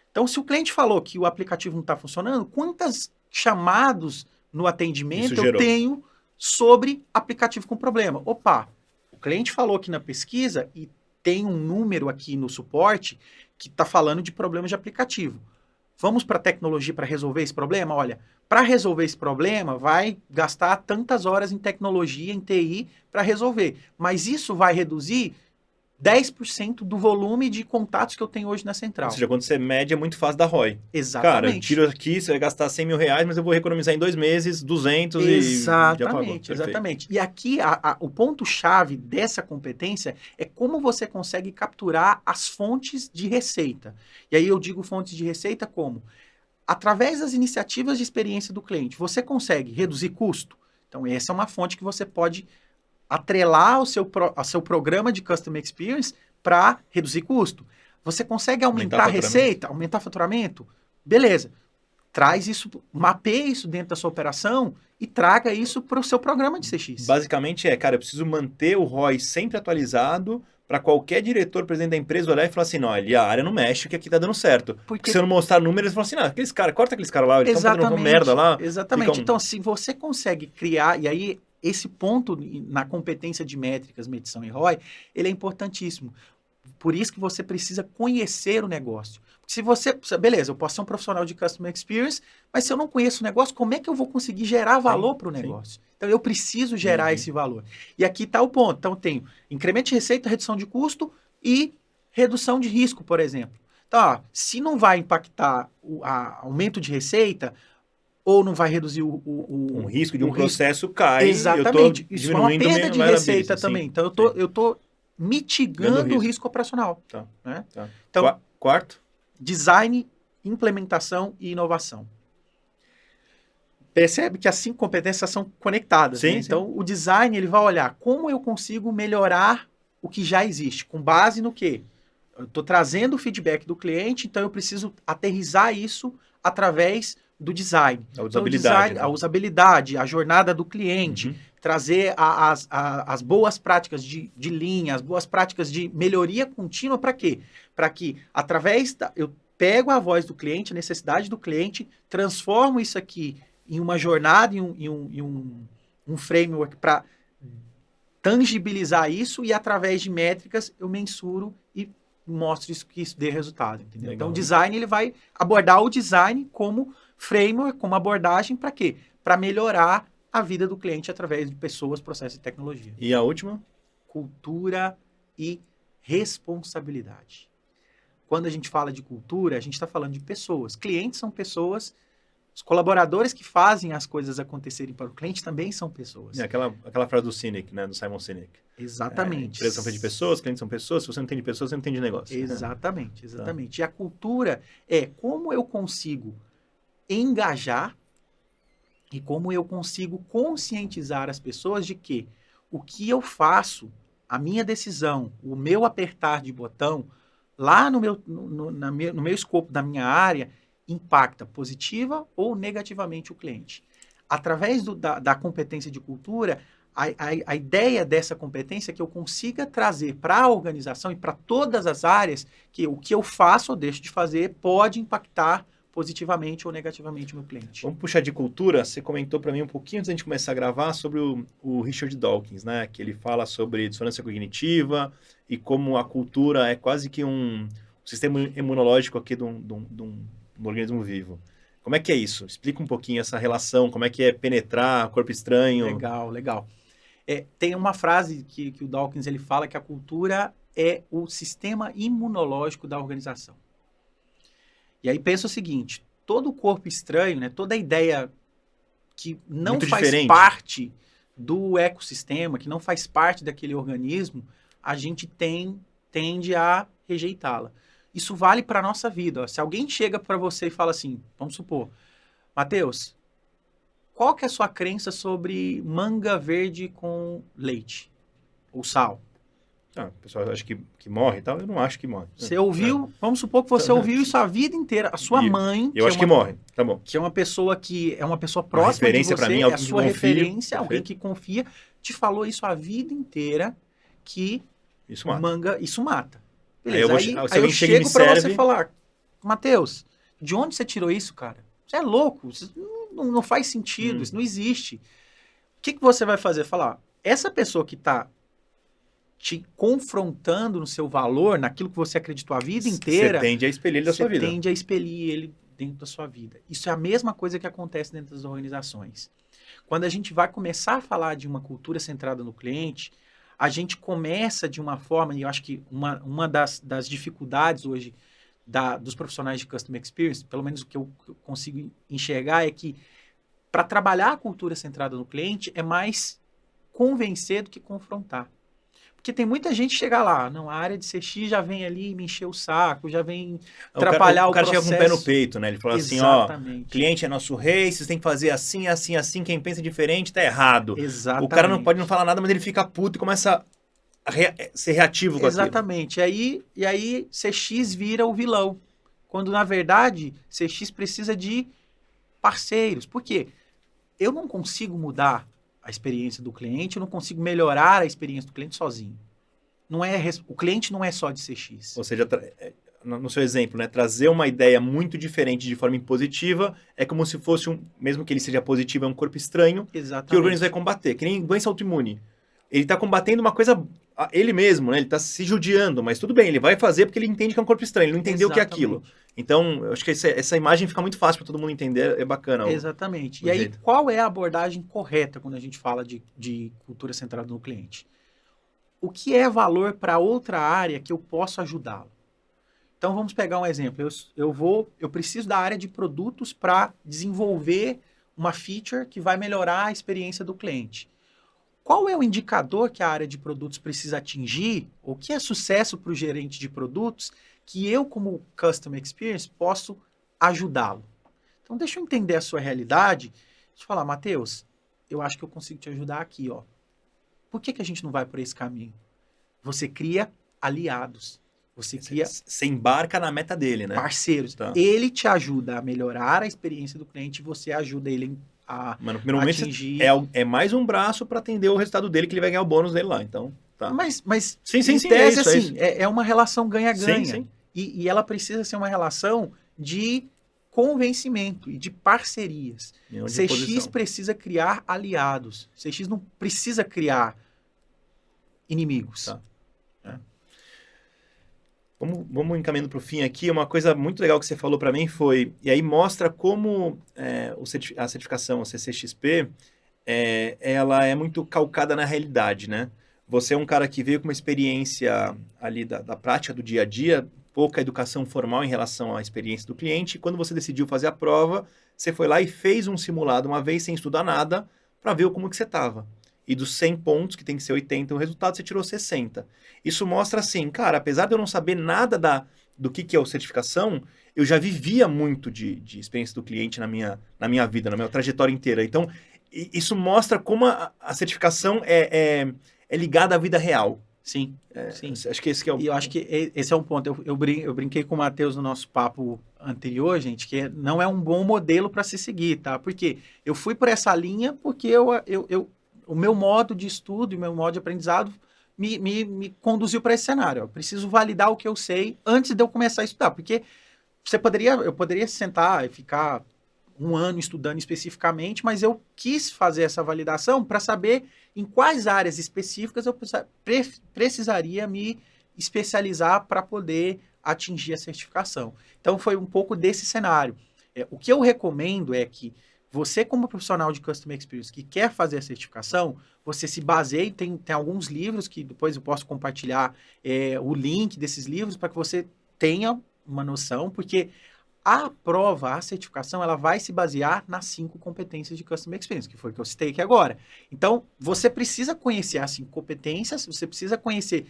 então se o cliente falou que o aplicativo não está funcionando, quantos chamados no atendimento eu tenho sobre aplicativo com problema? Opa, o cliente falou aqui na pesquisa e tem um número aqui no suporte que está falando de problemas de aplicativo. Vamos para a tecnologia para resolver esse problema? Olha, para resolver esse problema, vai gastar tantas horas em tecnologia, em TI, para resolver. Mas isso vai reduzir 10% do volume de contatos que eu tenho hoje na central. Ou seja, quando você mede, é muito fácil dar ROI. Exatamente. Cara, eu tiro aqui, você vai gastar 100 mil reais, mas eu vou economizar em 2 meses 200 exatamente, exatamente. E aqui, o ponto-chave dessa competência é como você consegue capturar as fontes de receita. E aí eu digo fontes de receita como? Através das iniciativas de experiência do cliente, você consegue reduzir custo? Então, essa é uma fonte que você pode atrelar ao seu programa de Customer Experience para reduzir custo. Você consegue aumentar a receita, aumentar faturamento? Beleza. Traz isso, mapeia isso dentro da sua operação e traga isso para o seu programa de CX. Basicamente eu preciso manter o ROI sempre atualizado para qualquer diretor, presidente da empresa olhar e falar assim, não, a área não mexe, que aqui tá dando certo. Porque se eu não mostrar números, eles falam assim, não, aqueles caras, corta aqueles caras lá, eles estão fazendo uma merda lá. Exatamente. Então, se você consegue criar, e aí esse ponto na competência de métricas, medição e ROI, ele é importantíssimo. Por isso que você precisa conhecer o negócio. Se você, beleza, eu posso ser um profissional de Customer Experience, mas se eu não conheço o negócio, como é que eu vou conseguir gerar valor para o negócio? Então, eu preciso gerar esse valor. E aqui está o ponto. Então, eu tenho incremento de receita, redução de custo e redução de risco, por exemplo. Então, se não vai impactar o aumento de receita, ou não vai reduzir o risco de um processo cai. Exatamente. Isso é uma perda de receita também. Então, eu tô mitigando o risco operacional. Tá. Né? Tá. Então, quarto? Design, implementação e inovação. Percebe que as 5 competências são conectadas. Sim, né? sim. Então, o design ele vai olhar como eu consigo melhorar o que já existe. Com base no quê? Eu estou trazendo o feedback do cliente, então eu preciso aterrissar isso através do design. A usabilidade. Então, design, a usabilidade, a jornada do cliente, trazer as boas práticas de linha, as boas práticas de melhoria contínua para quê? Para que, através eu pego a voz do cliente, a necessidade do cliente, transformo isso aqui em uma jornada, em um framework para tangibilizar isso e, através de métricas, eu mensuro e mostro que isso dê resultado. Entendeu? Então, o design ele vai abordar o design como framework, como abordagem para quê? Para melhorar a vida do cliente através de pessoas, processos e tecnologia. E a última? Cultura e responsabilidade. Quando a gente fala de cultura, a gente está falando de pessoas. Clientes são pessoas, os colaboradores que fazem as coisas acontecerem para o cliente também são pessoas. É aquela frase do Sinek, né? Do Simon Sinek. Exatamente. Empresas são feitas de pessoas, clientes são pessoas. Se você não entende pessoas, você não entende negócio. Exatamente, exatamente. Tá. E a cultura é como eu consigo engajar e como eu consigo conscientizar as pessoas de que o que eu faço, a minha decisão, o meu apertar de botão, lá no meu escopo, da minha área, impacta positiva ou negativamente o cliente. Através da competência de cultura, a ideia dessa competência é que eu consiga trazer para a organização e para todas as áreas que o que eu faço ou deixo de fazer pode impactar positivamente ou negativamente o meu cliente. Vamos puxar de cultura. Você comentou para mim um pouquinho antes da gente começar a gravar sobre o Richard Dawkins, né? Que ele fala sobre dissonância cognitiva e como a cultura é quase que um sistema imunológico aqui de um organismo vivo. Como é que é isso? Explica um pouquinho essa relação, como é que é penetrar corpo estranho. Legal. Tem uma frase que o Dawkins ele fala que a cultura é o sistema imunológico da organização. E aí pensa o seguinte, todo corpo estranho, né, toda ideia que não Muito faz diferente. parte do ecossistema, que não faz parte daquele organismo, a gente tende a rejeitá-la. Isso vale para a nossa vida. Ó. Se alguém chega para você e fala assim, vamos supor, Matheus, qual que é a sua crença sobre manga verde com leite ou sal? O pessoal acha que morre e tal, eu não acho que morre. Você ouviu, vamos supor que você ouviu isso a vida inteira. A sua mãe... Eu acho que morre, tá bom. Que é uma pessoa próxima de você, pra mim, é a sua referência, perfeito. alguém que confia, te falou isso a vida inteira, que isso mata. Manga, isso mata. Beleza, aí eu chego pra você falar, Matheus, de onde você tirou isso, cara? Você é louco, isso não faz sentido, isso não existe. O que você vai fazer? Falar, essa pessoa que está te confrontando no seu valor, naquilo que você acreditou a vida inteira... Você tende a expelir ele da sua vida. Você tende a expelir ele dentro da sua vida. Isso é a mesma coisa que acontece dentro das organizações. Quando a gente vai começar a falar de uma cultura centrada no cliente, a gente começa de uma forma, e eu acho que uma das dificuldades hoje dos profissionais de Customer Experience, pelo menos o que eu consigo enxergar, é que para trabalhar a cultura centrada no cliente é mais convencer do que confrontar. Porque tem muita gente que chega lá, não, a área de CX já vem ali me encher o saco, já vem atrapalhar o processo. O cara chega com o pé no peito, né? Ele fala Exatamente. assim, ó, cliente é nosso rei, vocês têm que fazer assim, assim, assim, quem pensa diferente tá errado. Exatamente. O cara não pode não falar nada, mas ele fica puto e começa a ser reativo com aquilo. Exatamente. E aí CX vira o vilão. Quando, na verdade, CX precisa de parceiros. Por quê? Eu não consigo mudar a experiência do cliente, eu não consigo melhorar a experiência do cliente sozinho. O cliente não é só de CX. Ou seja, no seu exemplo, né, trazer uma ideia muito diferente de forma impositiva é como se fosse, mesmo que ele seja positivo, é um corpo estranho. Exatamente. Que o organismo vai combater. Que nem doença autoimune. Ele está combatendo uma coisa, ele mesmo, né? Ele está se judiando, mas tudo bem, ele vai fazer porque ele entende que é um corpo estranho, ele não entendeu o que é aquilo. Então, eu acho que essa imagem fica muito fácil para todo mundo entender, é bacana. Exatamente. E aí, qual é a abordagem correta quando a gente fala de cultura centrada no cliente? O que é valor para outra área que eu posso ajudá-lo? Então, vamos pegar um exemplo. Eu preciso da área de produtos para desenvolver uma feature que vai melhorar a experiência do cliente. Qual é o indicador que a área de produtos precisa atingir, ou que é sucesso para o gerente de produtos, que eu, como Customer Experience, posso ajudá-lo? Então, deixa eu entender a sua realidade. Deixa eu falar, Matheus, eu acho que eu consigo te ajudar aqui, ó. Por que a gente não vai por esse caminho? Você cria aliados. Você embarca na meta dele, né? Parceiros. Tá. Ele te ajuda a melhorar a experiência do cliente e você ajuda ele a atingir... É mais um braço para atender o resultado dele, que ele vai ganhar o bônus dele lá. Então, tá. Mas sim, em tese, é isso. É uma relação ganha-ganha. Sim. E ela precisa ser uma relação de convencimento e de parcerias. CX precisa criar aliados. CX não precisa criar inimigos. Tá. Vamos encaminhando para o fim aqui. Uma coisa muito legal que você falou para mim foi... E aí mostra como a certificação, a CCXP, ela é muito calcada na realidade, né? Você é um cara que veio com uma experiência ali da prática do dia a dia, pouca educação formal em relação à experiência do cliente. E quando você decidiu fazer a prova, você foi lá e fez um simulado uma vez sem estudar nada para ver como que você estava. E dos 100 pontos, que tem que ser 80 o resultado, você tirou 60. Isso mostra assim, cara, apesar de eu não saber nada do que é a certificação, eu já vivia muito de experiência do cliente na minha vida, na minha trajetória inteira. Então, isso mostra como a certificação é ligada à vida real. Sim, sim. Acho que esse que é o... E eu acho que esse é um ponto. Eu brinquei com o Matheus no nosso papo anterior, gente, que não é um bom modelo para se seguir, tá? Porque eu fui por essa linha porque o meu modo de estudo e o meu modo de aprendizado me conduziu para esse cenário. Eu preciso validar o que eu sei antes de eu começar a estudar, porque eu poderia sentar e ficar um ano estudando especificamente, mas eu quis fazer essa validação para saber em quais áreas específicas eu precisaria me especializar para poder atingir a certificação. Então, foi um pouco desse cenário. O que eu recomendo é que você, como profissional de Customer Experience que quer fazer a certificação, você se baseie, tem alguns livros que depois eu posso compartilhar o link desses livros para que você tenha uma noção, porque a prova, a certificação, ela vai se basear nas 5 competências de Customer Experience, que foi o que eu citei aqui agora. Então, você precisa conhecer as 5 competências, você precisa conhecer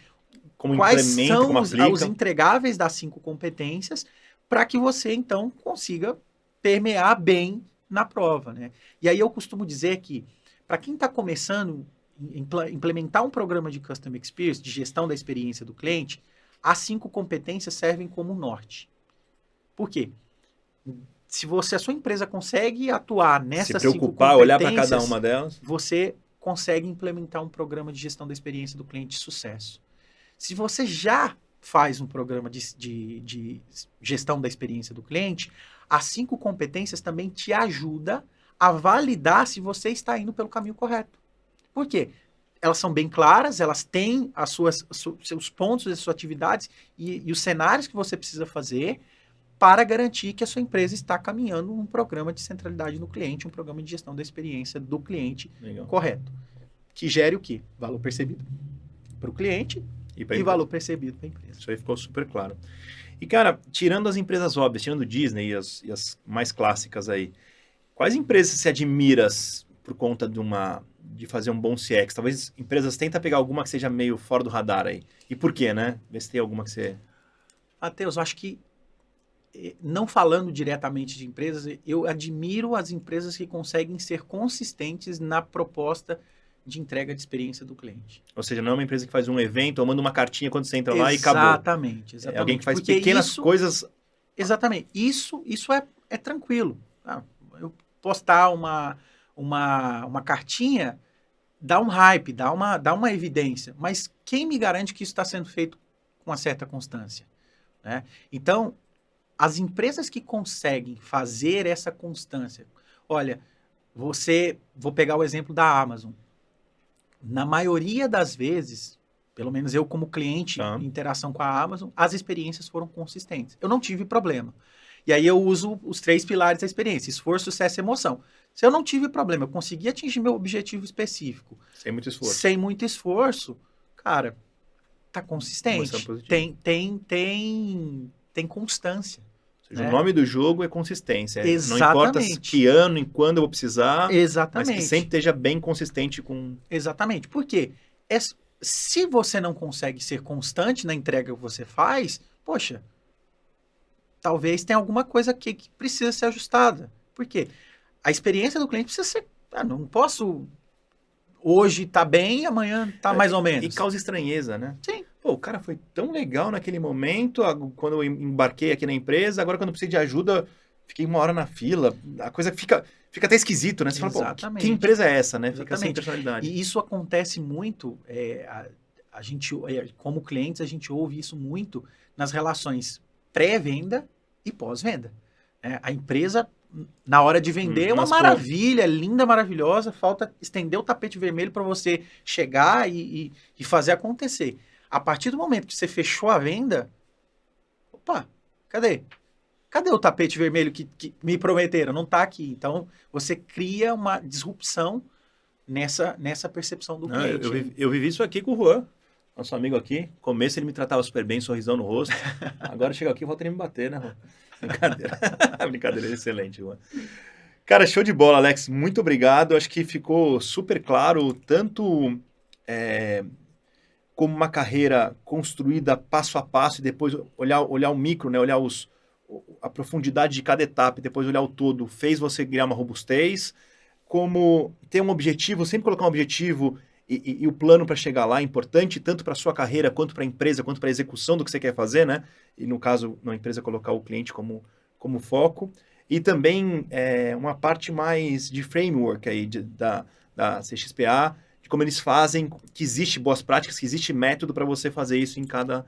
Como quais implementa, são como aplica. os entregáveis das 5 competências, para que você, então, consiga permear bem na prova, né? E aí eu costumo dizer que, para quem está começando a implementar um programa de Customer Experience, de gestão da experiência do cliente, as 5 competências servem como norte. Por quê? Se a sua empresa consegue atuar nessas 5 competências, se preocupar, olhar para cada uma delas, você consegue implementar um programa de gestão da experiência do cliente de sucesso. Se você já faz um programa de gestão da experiência do cliente, as 5 competências também te ajudam a validar se você está indo pelo caminho correto. Por quê? Elas são bem claras, elas têm seus pontos, as suas atividades e os cenários que você precisa fazer para garantir que a sua empresa está caminhando um programa de centralidade no cliente, um programa de gestão da experiência do cliente correto. Que gere o quê? Valor percebido para o cliente e valor percebido para a empresa. Isso aí ficou super claro. E, cara, tirando as empresas óbvias, tirando o Disney e as mais clássicas aí, quais empresas você admira por conta de fazer um bom CX? Talvez empresas tentem pegar alguma que seja meio fora do radar aí. E por quê, né? Vê se tem alguma que você... Matheus, acho que, não falando diretamente de empresas, eu admiro as empresas que conseguem ser consistentes na proposta de entrega de experiência do cliente. Ou seja, não é uma empresa que faz um evento ou manda uma cartinha quando você entra lá e acabou. Exatamente. É alguém que faz pequenas coisas... Exatamente. Isso é tranquilo. Eu postar uma cartinha dá um hype, dá uma evidência. Mas quem me garante que isso está sendo feito com uma certa constância? Né? Então, as empresas que conseguem fazer essa constância... Olha, vou pegar o exemplo da Amazon. Na maioria das vezes, pelo menos eu como cliente em interação com a Amazon, as experiências foram consistentes. Eu não tive problema. E aí eu uso os 3 pilares da experiência: esforço, sucesso e emoção. Se eu não tive problema, eu consegui atingir meu objetivo específico. Sem muito esforço. Sem muito esforço, cara, tá consistente. Tem constância. Ou seja, o nome do jogo é consistência. Exatamente. Não importa que ano, em quando eu vou precisar, exatamente. Mas que sempre esteja bem consistente com... Exatamente. Por quê? Se você não consegue ser constante na entrega que você faz, poxa, talvez tenha alguma coisa aqui que precisa ser ajustada. Por quê? A experiência do cliente precisa ser... não posso hoje tá bem, amanhã tá mais ou menos. E causa estranheza, né? Sim. Pô, o cara foi tão legal naquele momento, quando eu embarquei aqui na empresa, agora quando eu precisei de ajuda, fiquei 1 hora na fila. A coisa fica até esquisito, né? Você fala, pô, que empresa é essa, né? Fica sem personalidade. E isso acontece muito, a gente, como clientes, a gente ouve isso muito nas relações pré-venda e pós-venda. A empresa, na hora de vender, é uma maravilha, linda, maravilhosa, falta estender o tapete vermelho para você chegar e fazer acontecer. A partir do momento que você fechou a venda, opa, cadê? Cadê o tapete vermelho que me prometeram? Não está aqui. Então, você cria uma disrupção nessa percepção do cliente. Eu vivi isso aqui com o Juan, nosso amigo aqui. No começo ele me tratava super bem, sorrisão no rosto. Agora chega aqui e volta a me bater, né, Juan? Brincadeira. Brincadeira, excelente, Juan. Cara, show de bola, Alex. Muito obrigado. Acho que ficou super claro, tanto... como uma carreira construída passo a passo e depois olhar o micro, né? Olhar a profundidade de cada etapa e depois olhar o todo, fez você criar uma robustez, como ter um objetivo, sempre colocar um objetivo e o plano para chegar lá é importante, tanto para a sua carreira, quanto para a empresa, quanto para a execução do que você quer fazer, né? E no caso, na empresa, colocar o cliente como foco. E também uma parte mais de framework aí da CXPA, como eles fazem, que existe boas práticas, que existe método para você fazer isso em cada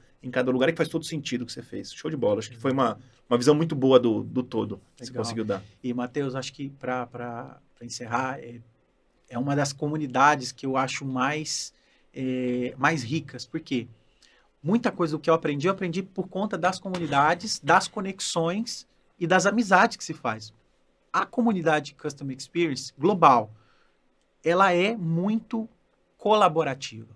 lugar, e que faz todo sentido o que você fez. Show de bola. Acho que foi uma visão muito boa do todo que você conseguiu dar. E, Matheus, acho que para encerrar, é uma das comunidades que eu acho mais ricas. Por quê? Muita coisa do que eu aprendi por conta das comunidades, das conexões e das amizades que se faz. A comunidade Customer Experience global, ela é muito colaborativa.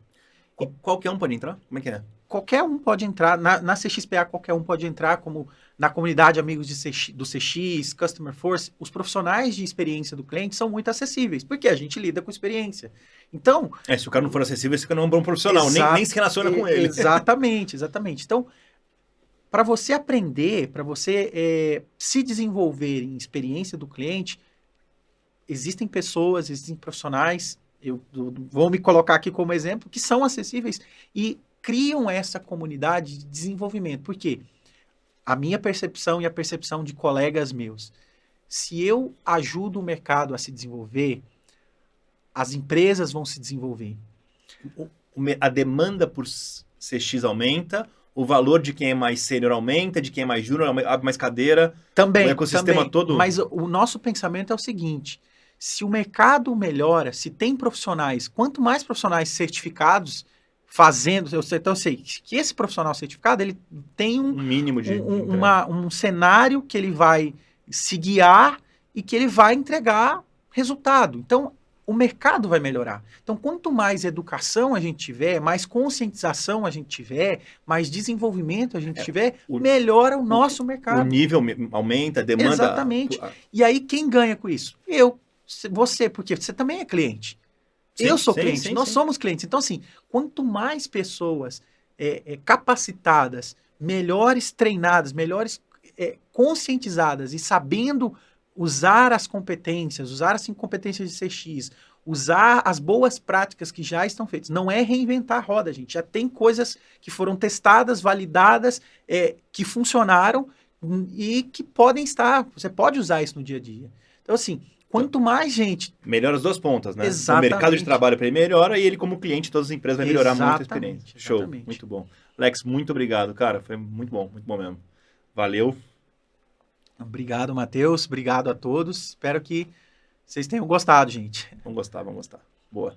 Qualquer um pode entrar? Como é que é? Qualquer um pode entrar. Na CXPA, qualquer um pode entrar, como na comunidade Amigos do CX, Customer Force. Os profissionais de experiência do cliente são muito acessíveis, porque a gente lida com experiência. Então... se o cara não for acessível, esse cara não é um bom profissional, nem se relaciona com ele. Exatamente. Então, para você aprender, para você se desenvolver em experiência do cliente, existem pessoas, existem profissionais, eu vou me colocar aqui como exemplo, que são acessíveis e criam essa comunidade de desenvolvimento. Por quê? A minha percepção e a percepção de colegas meus, se eu ajudo o mercado a se desenvolver, as empresas vão se desenvolver. A demanda por CX aumenta, o valor de quem é mais sênior aumenta, de quem é mais júnior abre mais cadeira. Também, o ecossistema todo... Mas o nosso pensamento é o seguinte: se o mercado melhora, se tem profissionais, quanto mais profissionais certificados fazendo, então eu sei que esse profissional certificado, ele tem um mínimo de um cenário que ele vai se guiar e que ele vai entregar resultado. Então, o mercado vai melhorar. Então, quanto mais educação a gente tiver, mais conscientização a gente tiver, mais desenvolvimento a gente tiver, melhora o nosso mercado. O nível aumenta, a demanda... Exatamente. E aí, quem ganha com isso? Você, porque você também é cliente. Eu sou cliente, nós somos clientes. Então, assim, quanto mais pessoas capacitadas, melhores treinadas, melhores conscientizadas e sabendo usar as competências, usar as competências de CX, usar as boas práticas que já estão feitas. Não é reinventar a roda, gente. Já tem coisas que foram testadas, validadas, que funcionaram e que podem estar... Você pode usar isso no dia a dia. Então, assim... Quanto mais gente... Melhora as duas pontas, né? Exatamente. O mercado de trabalho para ele melhora e ele, como cliente, todas as empresas vai melhorar muito a experiência. Show, muito bom. Alex, muito obrigado, cara. Foi muito bom mesmo. Valeu. Obrigado, Matheus. Obrigado a todos. Espero que vocês tenham gostado, gente. Vamos gostar. Boa.